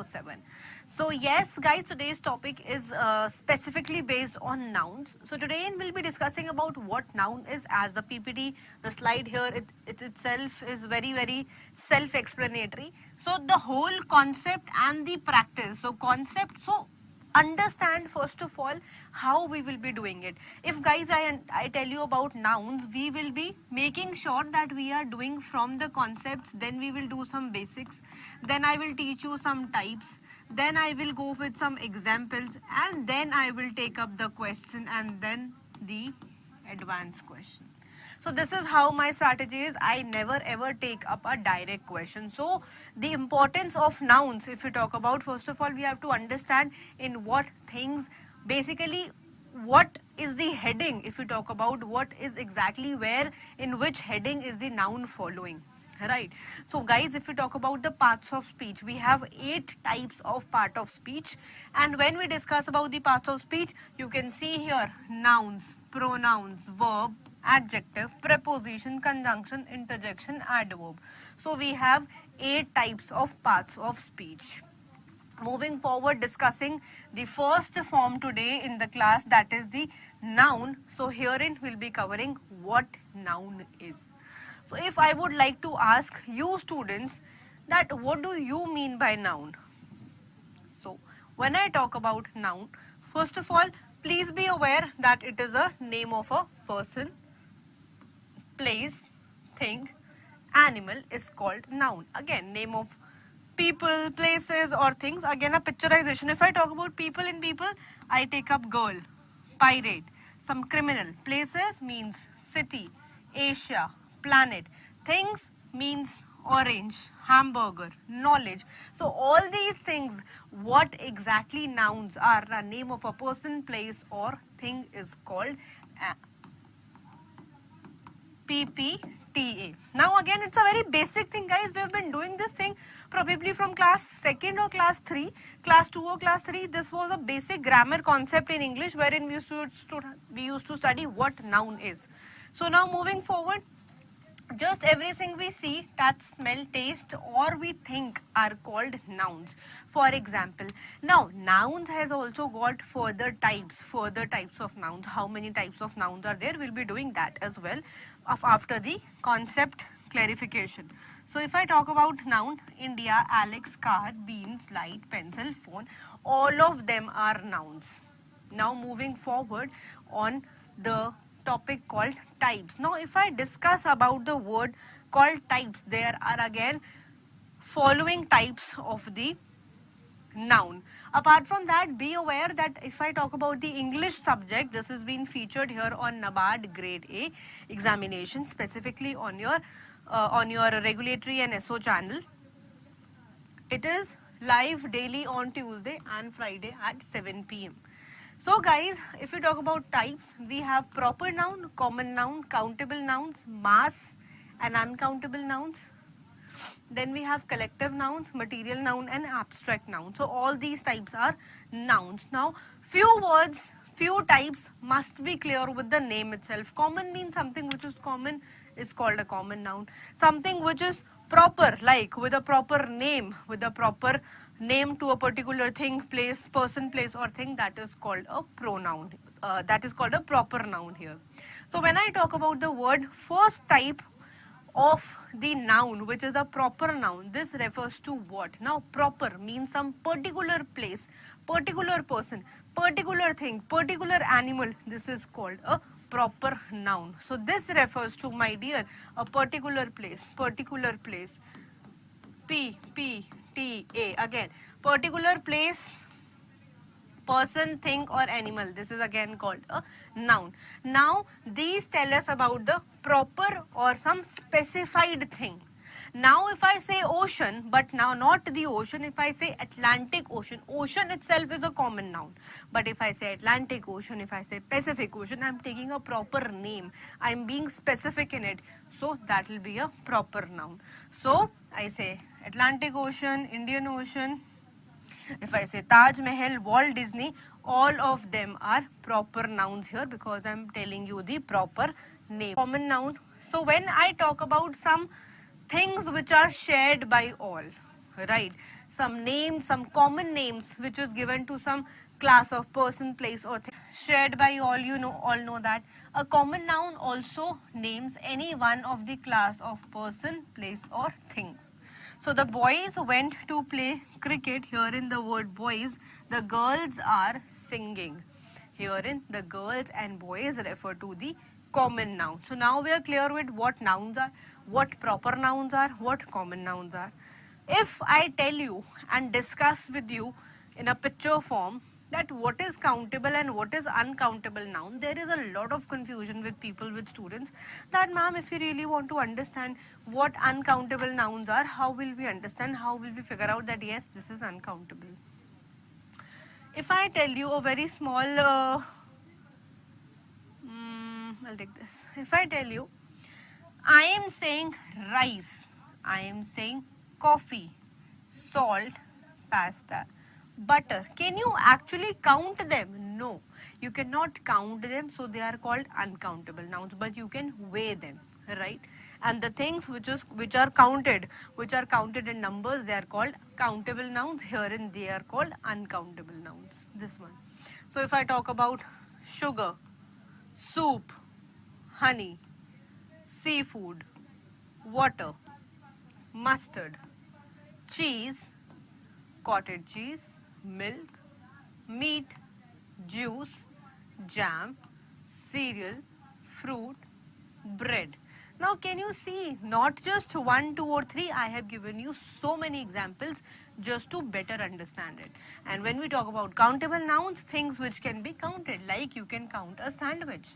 24/7. So yes guys, today's topic is specifically based on nouns. So today we'll be discussing about what noun is. As the PPT, the slide here, it itself is very self-explanatory. So the whole concept and the practice. So understand first of all how we will be doing it. If guys I tell you about nouns, we will be making sure that we are doing from the concepts, then we will do some basics, then I will teach you some types, then I will go with some examples, and then I will take up the question and then the advanced question. So this is how my strategy is. I never ever take up a direct question. So the importance of nouns, if we talk about, first of all we have to understand in what things, basically what is the heading. If we talk about what is exactly where, in which heading is the noun following, right? So guys, if we talk about the parts of speech, we have 8 types of part of speech, and when we discuss about the parts of speech, you can see here nouns, pronouns, verb, adjective, preposition, conjunction, interjection, adverb. So we have 8 types of parts of speech. Moving forward, discussing the first form today in the class, that is the noun. So herein we'll be covering what noun is. So if I would like to ask you students that what do you mean by noun? So when I talk about noun, first of all, please be aware that it is a name of a person, place, thing, animal is called noun. Again, name of people, places or things, again a picturization. If I talk about people, in people, I take up girl, pirate, some criminal. Places means city, Asia, planet. Things means orange, hamburger, knowledge. So all these things, what exactly nouns are, a name of a person, place or thing is called PPTA. Now again, it's a very basic thing guys. We have been doing this thing probably from class 2nd or class 3, class 2 or class 3. This was a basic grammar concept in English wherein we used to study what noun is. So now moving forward, just everything we see, touch, smell, taste or we think are called nouns. For example, now nouns has also got further types of nouns. How many types of nouns are there? We'll be doing that as well after the concept clarification. So if I talk about noun, India, Alex, car, beans, light, pencil, phone, all of them are nouns. Now moving forward on the topic called types. Now if I discuss about the word called types, there are again following types of the noun. Apart from that, be aware that if I talk about the English subject, this has been featured here on NABARD grade A examination, specifically on your regulatory and SO channel. It is live daily on Tuesday and Friday at 7 p.m. So guys, if we talk about types, we have proper noun, common noun, countable nouns, mass and uncountable nouns. Then we have collective nouns, material noun and abstract noun. So all these types are nouns. Now few words, few types must be clear with the name itself. Common means something which is common is called a common noun. Something which is proper, like with a proper name to a particular thing, place, person, place or thing, that is called a pronoun. That is called a proper noun here. So when I talk about the word first type of the noun, which is a proper noun, this refers to what? Now proper means some particular place, particular person, particular thing, particular animal. This is called a proper noun. So this refers to, my dear, a particular place, P-P-T-A. Again, particular place, person, thing or animal. This is again called a noun. Now these tell us about the proper or some specified thing. Now if I say ocean, but now not the ocean, if I say Atlantic Ocean, ocean itself is a common noun. But if I say Atlantic Ocean, if I say Pacific Ocean, I'm taking a proper name. I'm being specific in it. So that will be a proper noun. So I say Atlantic Ocean, Indian Ocean. If I say Taj Mahal, Walt Disney, all of them are proper nouns here because I'm telling you the proper name. Common noun. So when I talk about some things which are shared by all, right? some names, some common names which is given to some class of person, place or thing shared by all. You know, all know that a common noun also names any one of the class of person, place or things. So the boys went to play cricket. Here in the word boys, the girls are singing. Herein the girls and boys refer to the common noun. So now we are clear with what nouns are, what proper nouns are, what common nouns are. If I tell you and discuss with you in a picture form that what is countable and what is uncountable noun, there is a lot of confusion with people, with students, that ma'am, if you really want to understand what uncountable nouns are, how will we understand, how will we figure out that yes, this is uncountable? If I tell you a very small, I'll take this. If I tell you, I am saying rice, I am saying coffee, salt, pasta, butter. Can you actually count them? No, you cannot count them, so they are called uncountable nouns, but you can weigh them, right? And the things which are counted in numbers, they are called countable nouns. Herein they are called uncountable nouns. This one. So if I talk about sugar, soup, honey, seafood, water, mustard, cheese, cottage cheese, milk, meat, juice, jam, cereal, fruit, bread. Now can you see, not just 1, 2 or 3, I have given you so many examples just to better understand it. And when we talk about countable nouns, things which can be counted, like you can count a sandwich.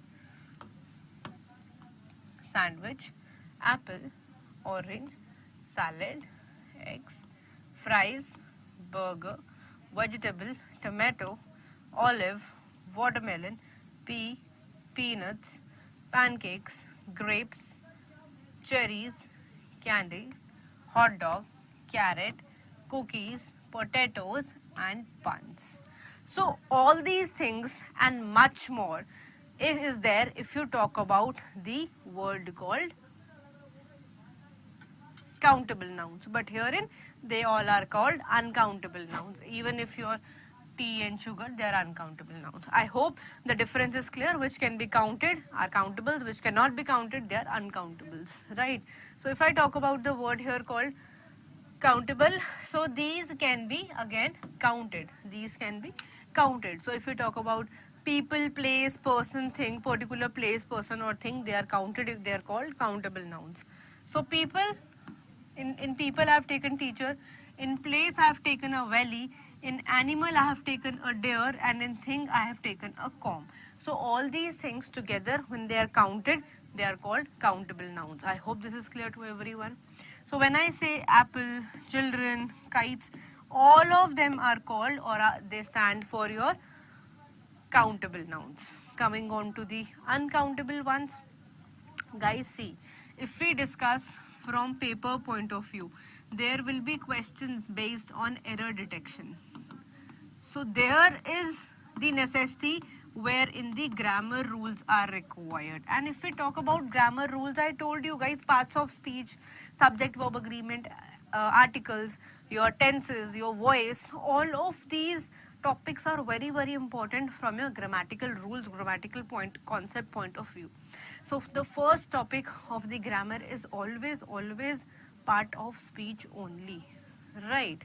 Sandwich, apple, orange, salad, eggs, fries, burger, vegetable, tomato, olive, watermelon, pea, peanuts, pancakes, grapes, cherries, candies, hot dog, carrot, cookies, potatoes and buns. So all these things and much more is there if you talk about the word called countable nouns, but herein they all are called uncountable nouns. Even if your tea and sugar, they are uncountable nouns. I hope the difference is clear. Which can be counted are countables, which cannot be counted, they are uncountables, right? So if I talk about the word here called countable, so these can be again counted. These can be counted. So if you talk about people, place, person, thing, particular place, person or thing, they are counted if they are called countable nouns. So people, in people I have taken teacher, in place I have taken a valley, in animal I have taken a deer, and in thing I have taken a comb. So all these things together, when they are counted, they are called countable nouns. I hope this is clear to everyone. So when I say apple, children, kites, all of them are called or they stand for your countable nouns. Coming on to the uncountable ones, guys, see, if we discuss from paper point of view, there will be questions based on error detection. So there is the necessity wherein the grammar rules are required. And if we talk about grammar rules, I told you guys, parts of speech, subject verb agreement, articles, your tenses, your voice, all of these topics are very, very important from your grammatical rules, grammatical concept point of view. So the first topic of the grammar is always part of speech only, right?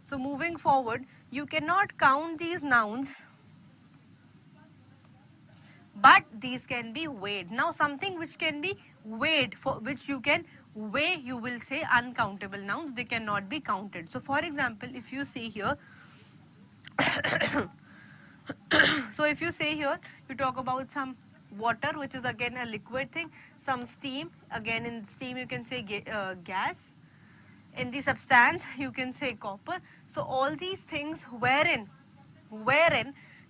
So moving forward, you cannot count these nouns, but these can be weighed. Now something which can be weighed, for which you can weigh, you will say uncountable nouns, they cannot be counted. So for example, if you see here, so if you say here, you talk about some water, which is again a liquid thing, some steam, again in steam you can say gas, in the substance you can say copper. So all these things wherein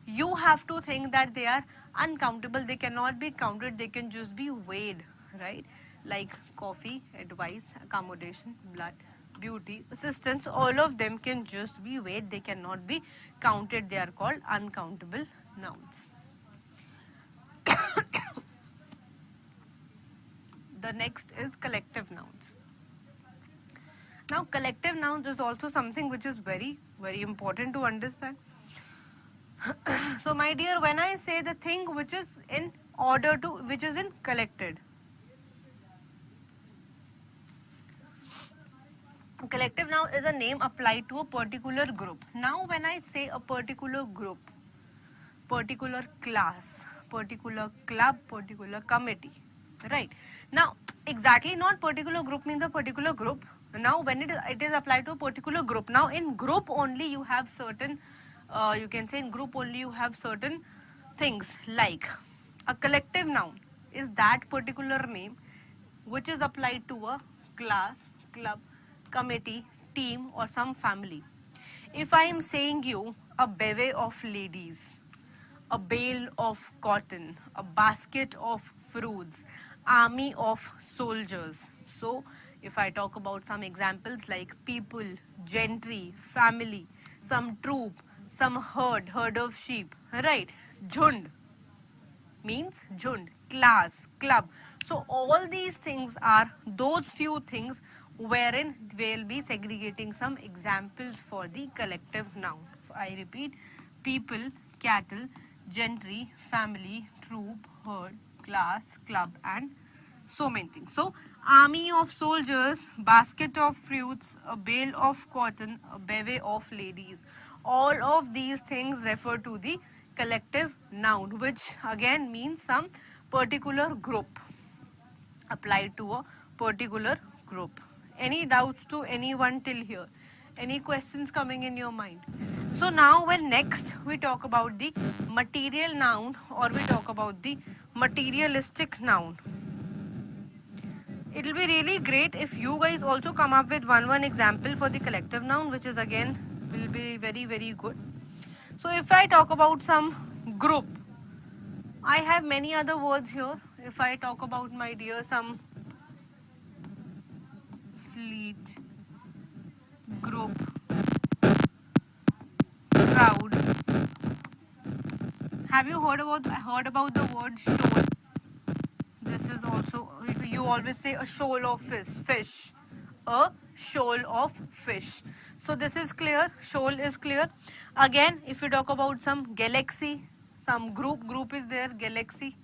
you have to think that they are uncountable, they cannot be counted, they can just be weighed, right? Like coffee, advice, accommodation, blood, beauty, assistance, all of them can just be weighed, they cannot be counted, they are called uncountable nouns. The next is collective nouns. Now collective nouns is also something which is very important to understand. So my dear, when I say the thing which is in order to, which is in collected, collective noun is a name applied to a particular group. Now when I say a particular group, particular class, particular club, particular committee, right? Now exactly not particular group means a particular group. Now when it is applied to a particular group, now in group only you have certain, you can say in group only you have certain things, like a collective noun is that particular name which is applied to a class, club, committee, team or some family. If I am saying you a bevy of ladies, a bale of cotton, a basket of fruits, army of soldiers. So, if I talk about some examples like people, gentry, family, some troop, some herd of sheep, right? Jhund means jhund, class, club. So, all these things are those few things wherein we'll be segregating some examples for the collective noun. I repeat, people, cattle, gentry, family, troop, herd, class, club and so many things. So army of soldiers, basket of fruits, a bale of cotton, a bevy of ladies. All of these things refer to the collective noun, which again means some particular group applied to a particular group. Any doubts to anyone till here? Any questions coming in your mind? So now when next we talk about the material noun or we talk about the materialistic noun, it will be really great if you guys also come up with one example for the collective noun, which is again will be very good. So if I talk about some group, I have many other words here. If I talk about, my dear, some fleet, group, crowd. Have you heard about the word shoal? This is also, you always say a shoal of fish. A shoal of fish. So this is clear. Shoal is clear. Again, if you talk about some galaxy, some group is there, galaxy.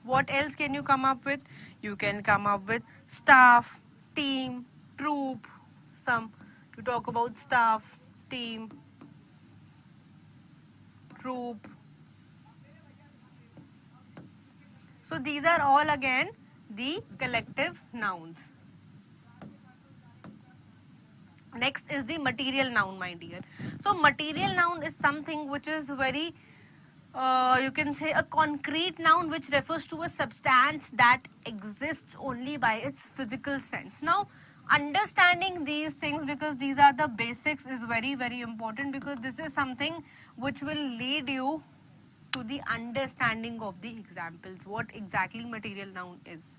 What else can you come up with? You can come up with staff, team, troop, some. You talk about staff, team, troop. So these are all again the collective nouns. Next is the material noun, my dear. So material noun is something which is very, you can say a concrete noun which refers to a substance that exists only by its physical sense. Now understanding these things, because these are the basics, is very important, because this is something which will lead you to the understanding of the examples, what exactly material noun is.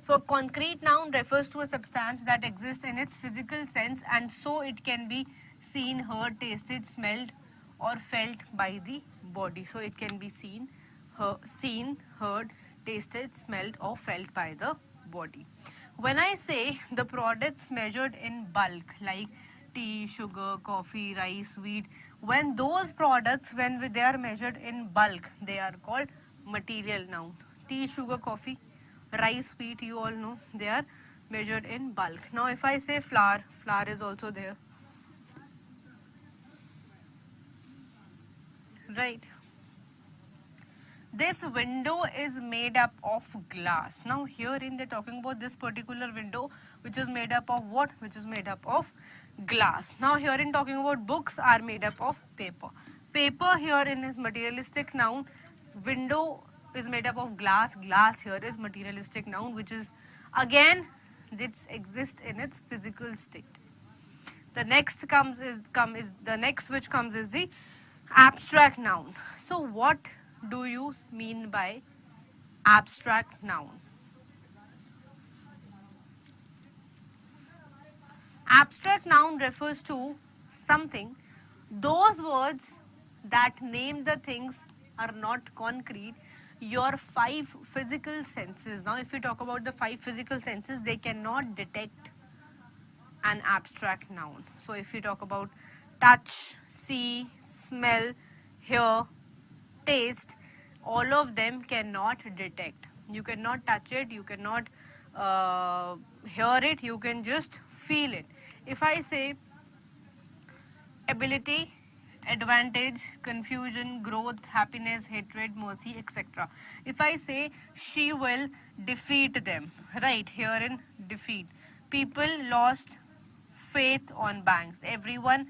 So a concrete noun refers to a substance that exists in its physical sense, and so it can be seen, heard, tasted, smelled or felt by the body. So it can be seen, heard, tasted, smelled or felt by the body. When I say the products measured in bulk, like tea, sugar, coffee, rice, wheat, when those products, when they are measured in bulk, they are called material noun. Tea, sugar, coffee, rice, wheat, you all know, they are measured in bulk. Now if I say flour, flour is also there, right? This window is made up of glass. Now herein they're talking about this particular window, which is made up of what? Which is made up of glass. Now herein talking about books are made up of paper. Paper herein is materialistic noun. Window is made up of glass. Glass here is materialistic noun, which is again this exists in its physical state. The next which comes is the abstract noun. So what do you mean by abstract noun? Abstract noun refers to something, those words that name the things are not concrete, your 5 physical senses. Now if we talk about the 5 physical senses, they cannot detect an abstract noun. So if you talk about touch, see, smell, hear, taste, all of them cannot detect. You cannot touch it, you cannot hear it, you can just feel it. If I say ability, advantage, confusion, growth, happiness, hatred, mercy, etc. If I say she will defeat them, right, here in defeat. People lost faith on banks. Everyone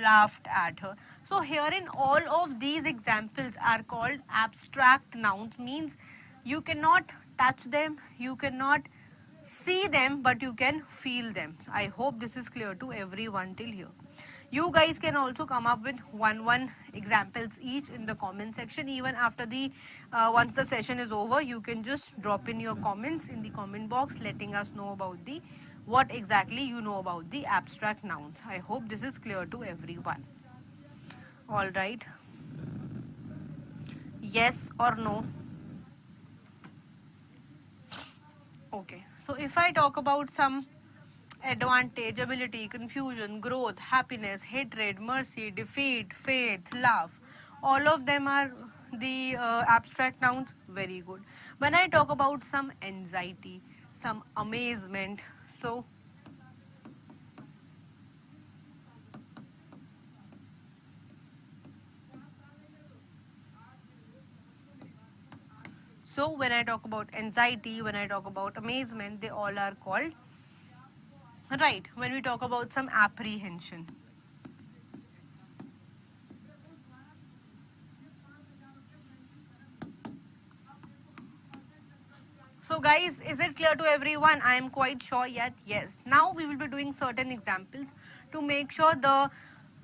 laughed at her. So herein all of these examples are called abstract nouns, means you cannot touch them, you cannot see them, but you can feel them. I hope this is clear to everyone till here. You guys can also come up with one examples each in the comment section. Even after the once the session is over, you can just drop in your comments in the comment box, letting us know about the what exactly you know about the abstract nouns. I hope this is clear to everyone. All right. Yes or no? Okay. So if I talk about some advantage, ability, confusion, growth, happiness, hatred, mercy, defeat, faith, love, all of them are the abstract nouns. Very good. When I talk about some anxiety, some amazement, so when I talk about anxiety, when I talk about amazement, they all are called, right. When we talk about some apprehension, so guys, is it clear to everyone? I am quite sure yet. Yes. Now we will be doing certain examples to make sure the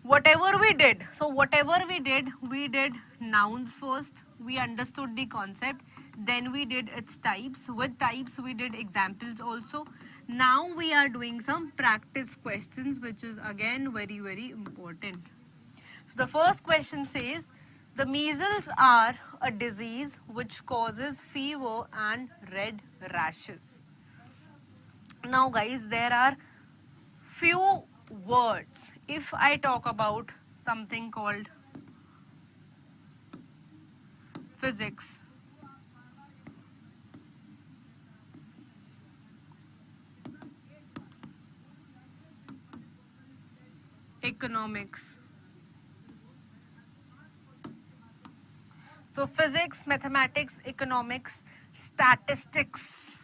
whatever we did. So whatever we did nouns first. We understood the concept. Then we did its types. With types we did examples also. Now we are doing some practice questions, which is again very, very important. So the first question says, the measles are a disease which causes fever and red rashes. Now guys, there are few words. If I talk about something called physics, economics, so physics, mathematics, economics, statistics,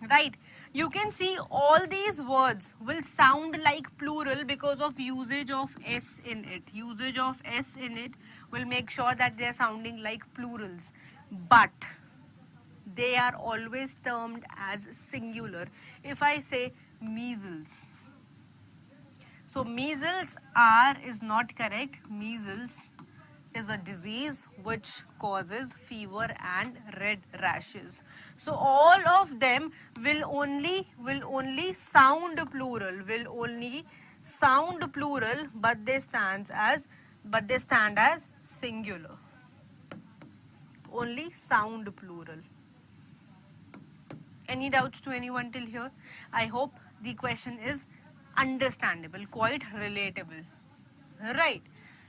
right. You can see all these words will sound like plural because of usage of s in it. Usage of s in it will make sure that they are sounding like plurals, but they are always termed as singular. If I say measles, so measles are is not correct. Measles is a disease which causes fever and red rashes. So all of them will only sound plural, but they stand as singular. Only sound plural. Any doubts to anyone till here? I hope the question is understandable, quite relatable. Right.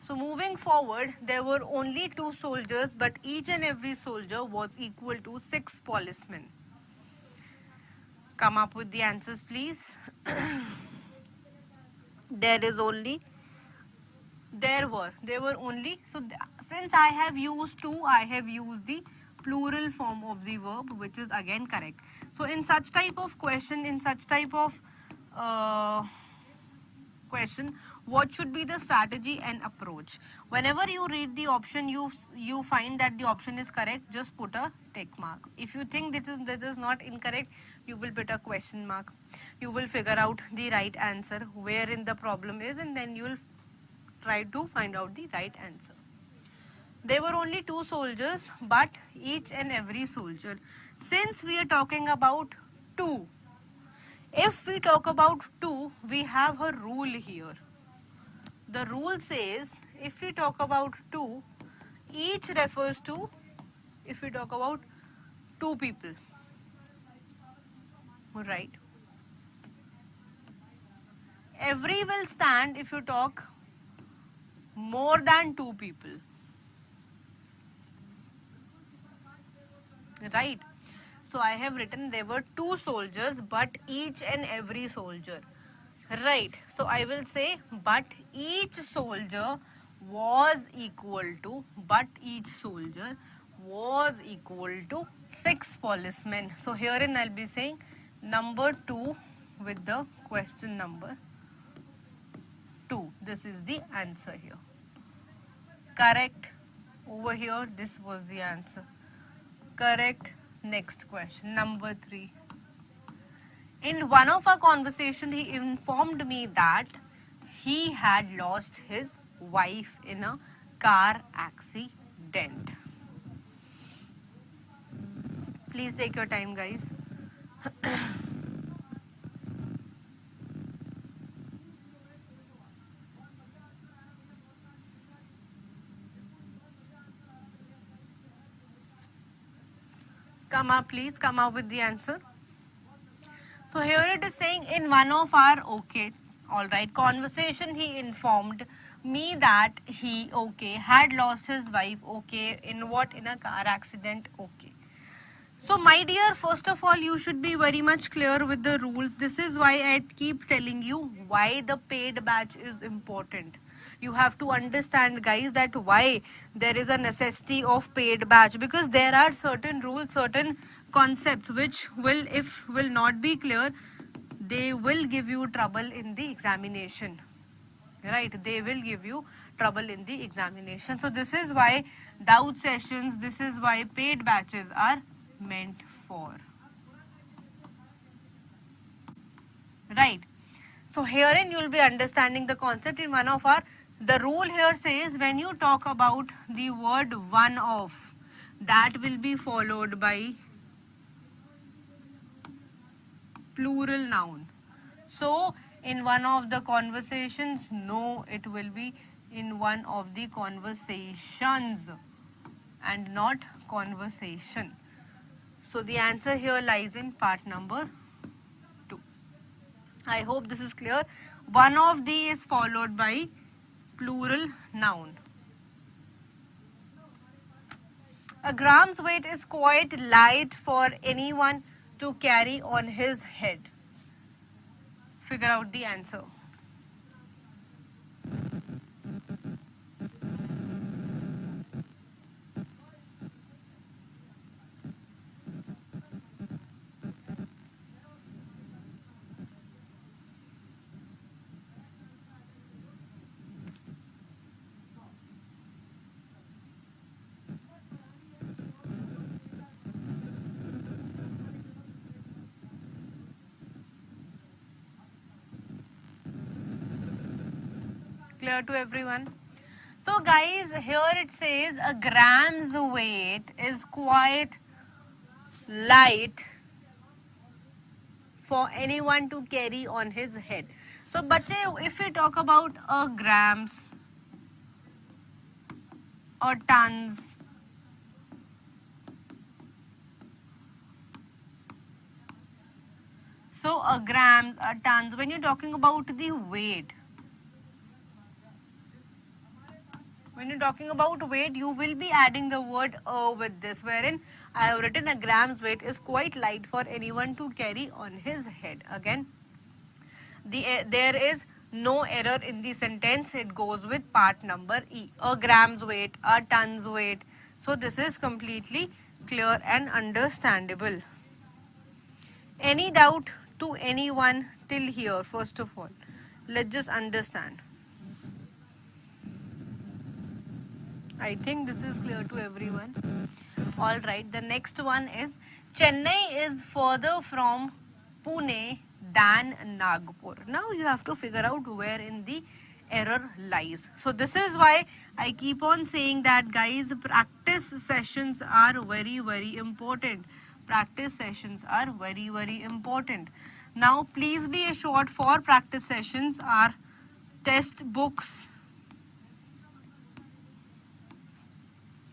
So moving forward, there were only 2 soldiers, but each and every soldier was equal to 6 policemen. Come up with the answers, please. There were only, so since I have used 2, I have used the plural form of the verb, which is again correct. So in such type of question, what should be the strategy and approach? Whenever you read the option, you find that the option is correct, just put a tick mark. If you think this is not incorrect, you will put a question mark. You will figure out the right answer, wherein the problem is, and then you will try to find out the right answer. There were only 2 soldiers, but each and every soldier. Since we are talking about 2, if we talk about 2, we have a rule here. the rule says if we talk about two, each refers to, if we talk about two people, right? Every will stand if you talk more than two people, right? So I have written there were two soldiers, but each and every soldier, right? So I will say, but each soldier was equal to, but each soldier was equal to 6 policemen. So herein I'll be saying number 2 with the question number 2. This is the answer here. Correct. Over here, this was the answer. Correct. Next question, number 3. In one of our conversations, he informed me that he had lost his wife in a car accident. Please take your time, guys. Come up, please. Come up with the answer. So here it is saying in one of our, okay, alright, conversation he informed me that he, okay, had lost his wife, okay, in what? In a car accident, okay. So my dear, first of all, you should be very much clear with the rules. This is why I keep telling you why the paid batch is important. You have to understand, guys, that why there is a necessity of paid batch, because there are certain rules, certain concepts which will, if will not be clear, they will give you trouble in the examination, right? They will give you trouble in the examination. So this is why doubt sessions, this is why paid batches are meant for, right? So herein you will be understanding the concept in one of our, the rule here says when you talk about the word one of, that will be followed by plural noun. So in one of the conversations, no, it will be in one of the conversations and not conversation. So the answer here lies in part number 2. I hope this is clear. One of the is followed by plural noun. A gram's weight is quite light for anyone to carry on his head. Figure out the answer. Clear to everyone? So guys, here it says a gram's weight is quite light for anyone to carry on his head. So bache, if we talk about grams or tons, so grams or tons, when you're talking about the weight, when you're talking about weight, you will be adding the word with this, wherein I have written a gram's weight is quite light for anyone to carry on his head. Again, there is no error in the sentence. It goes with part number E. A gram's weight, a ton's weight. So this is completely clear and understandable. Any doubt to anyone till here? First of all, let's just understand. I think this is clear to everyone. All right, the next one is Chennai is further from Pune than Nagpur. Now you have to figure out where in the error lies. So this is why I keep on saying that, guys, practice sessions are very, very important. Practice sessions are very, very important. Now please be assured, for practice sessions our test books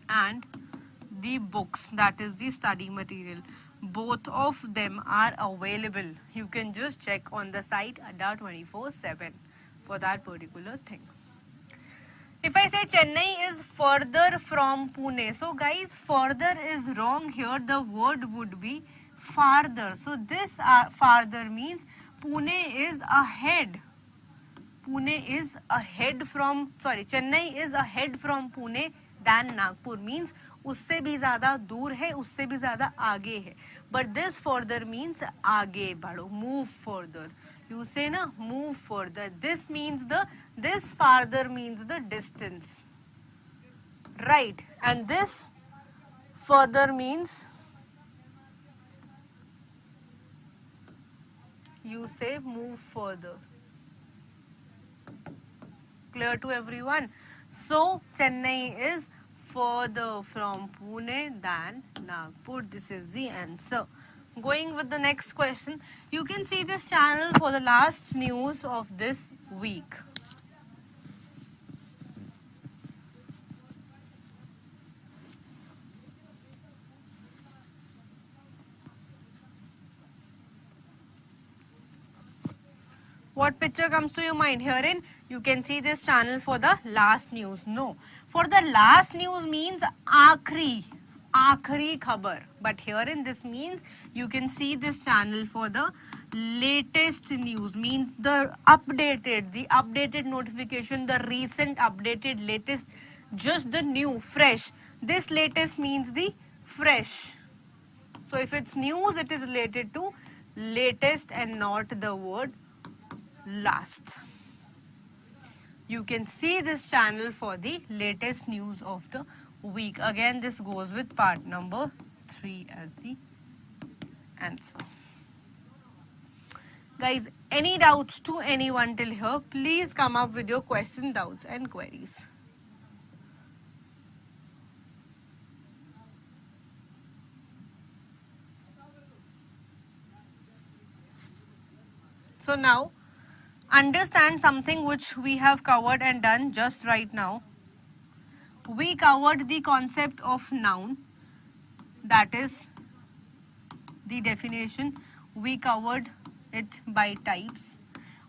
and the books, that is the study material. Both of them are available. You can just check on the site Adda 24/7 for that particular thing. If I say Chennai is further from Pune, so guys, further is wrong here. The word would be farther. So this farther means Pune is ahead. Chennai is ahead from Pune than Nagpur, means उससे भी ज़्यादा दूर है, उससे भी ज़्यादा आगे है. But this further means आगे बढ़ो, move further. You say na, move further. This farther means the distance, right? And this further means, you say move further. Clear to everyone? So Chennai is further from Pune than Nagpur. This is the answer. Going with the next question, you can see this channel for the last news of this week. What picture comes to your mind? Herein, you can see this channel for the last news. No. For the last news means aakhri khabar. But herein this means you can see this channel for the latest news. Means the updated notification, the recent updated, latest, just the new, fresh. This latest means the fresh. So if it's news, it is related to latest and not the word last. You can see this channel for the latest news of the week. Again, this goes with part number 3 as the answer. Guys, any doubts to anyone till here? Please come up with your question, doubts and queries. So now, understand something which we have covered and done just right now. We covered the concept of noun, that is the definition. We covered it by types.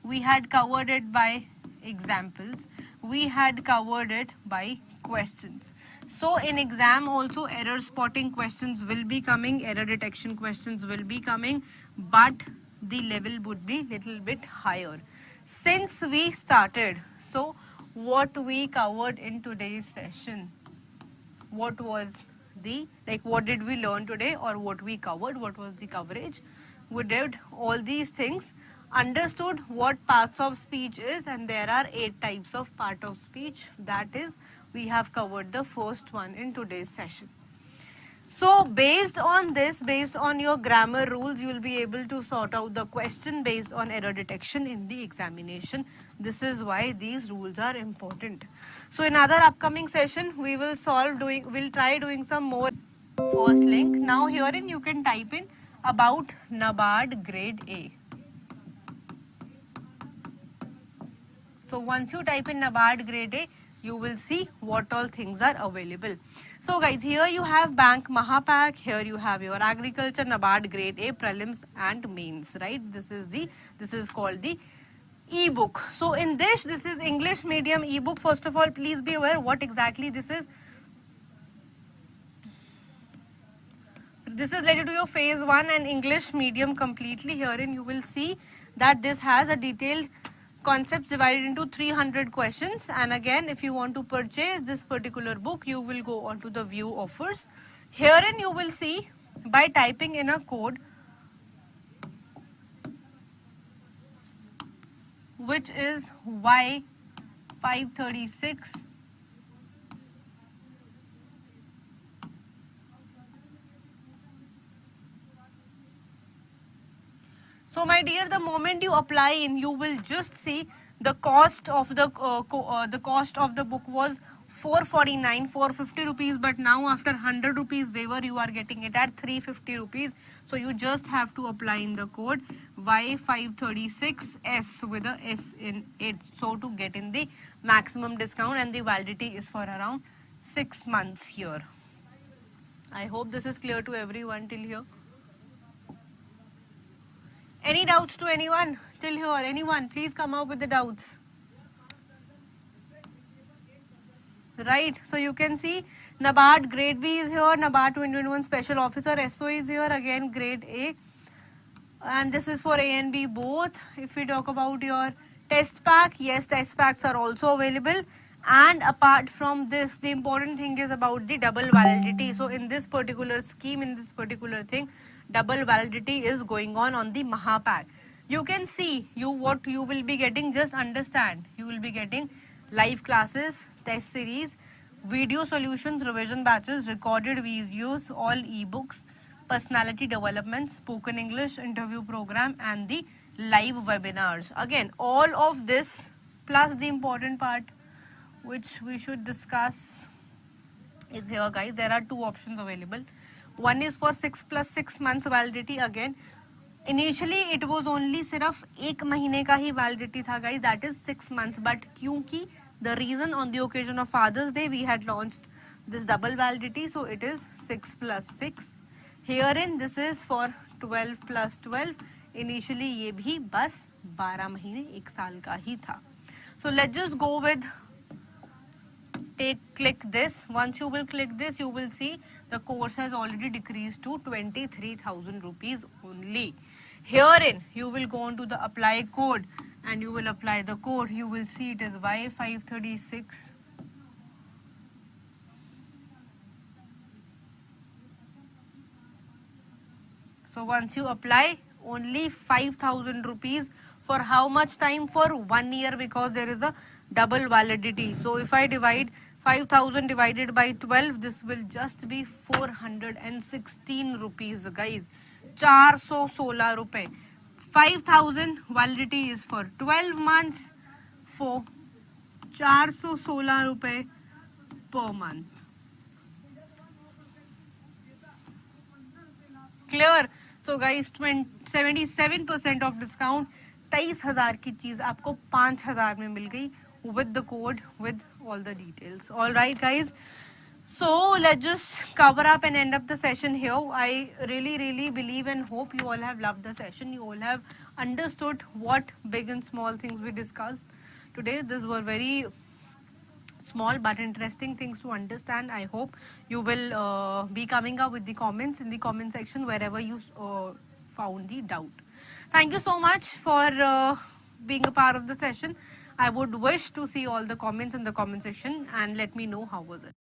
We had covered it by examples. We had covered it by questions. So in exam also error spotting questions will be coming, error detection questions will be coming, but the level would be little bit higher. Since we started, so what we covered in today's session, what was the, what did we learn today, or what we covered, what was the coverage? We did all these things, understood what parts of speech is, and there are 8 types of part of speech. That is, we have covered the first one in today's session. So based on this, based on your grammar rules, you will be able to sort out the question based on error detection in the examination. This is why these rules are important. So in other upcoming session, we will try doing some more. First link. Now herein you can type in about NABARD grade A. So once you type in NABARD grade A, you will see what all things are available. So guys, here you have Bank Maha Pack, here you have your Agriculture NABARD grade A prelims and mains, right? This is called the e-book. So in this is English medium e-book. First of all, please be aware what exactly this is. This is related to your phase 1 and English medium completely. Herein you will see that this has a detailed concepts divided into 300 questions, and again if you want to purchase this particular book, you will go on to the view offers. Herein you will see by typing in a code which is Y536. So my dear, the moment you apply in, you will just see the cost of the book was 450 rupees, but now after 100 rupees waiver you are getting it at 350 rupees. So you just have to apply in the code Y536S with a S in it, so to get in the maximum discount, and the validity is for around 6 months here. I hope this is clear to everyone till here. Any doubts to anyone till here? Anyone? Please come up with the doubts. Right, so you can see NABARD grade B is here, NABARD 2021 special officer SO is here, again grade A, and this is for A and B both. If we talk about your test pack, yes, test packs are also available. And apart from this, the important thing is about the double validity. So in this particular scheme, in this particular thing, double validity is going on the Maha pack. You can see what you will be getting, just understand. You will be getting live classes, test series, video solutions, revision batches, recorded videos, all ebooks, personality development, spoken English, interview program, and the live webinars. Again, all of this plus the important part which we should discuss is here, guys. There are two options available. One is for 6 plus 6 months validity. Again, initially it was only सिर्फ 1 महीने का ही validity था, guys, that is 6 months. But क्योंकि the reason on the occasion of Father's Day we had launched this double validity, so it is 6 plus 6. Herein this is for 12 plus 12. Initially ये भी बस 12 महीने 1 साल का ही था. So let's just go with click this. Once you will click this, you will see the course has already decreased to 23,000 rupees only. Herein you will go on to the apply code and you will apply the code. You will see it is Y536. So once you apply, only 5,000 rupees for how much time? For 1 year, because there is a double validity. So if I divide 5,000 divided by 12, this will just be 416 rupees, guys. 416 rupees. 5,000 validity is for 12 months for 416 rupees per month. Clear? So guys, 77% of discount, 23,000 की चीज आपको 5,000 में मिल गई with the code, with all the details. All right, guys. So let's just cover up and end up the session here. I really believe and hope you all have loved the session. You all have understood what big and small things we discussed today. These were very small but interesting things to understand. I hope you will be coming up with the comments in the comment section wherever you found the doubt. Thank you so much for being a part of the session. I would wish to see all the comments in the comment section and let me know how was it.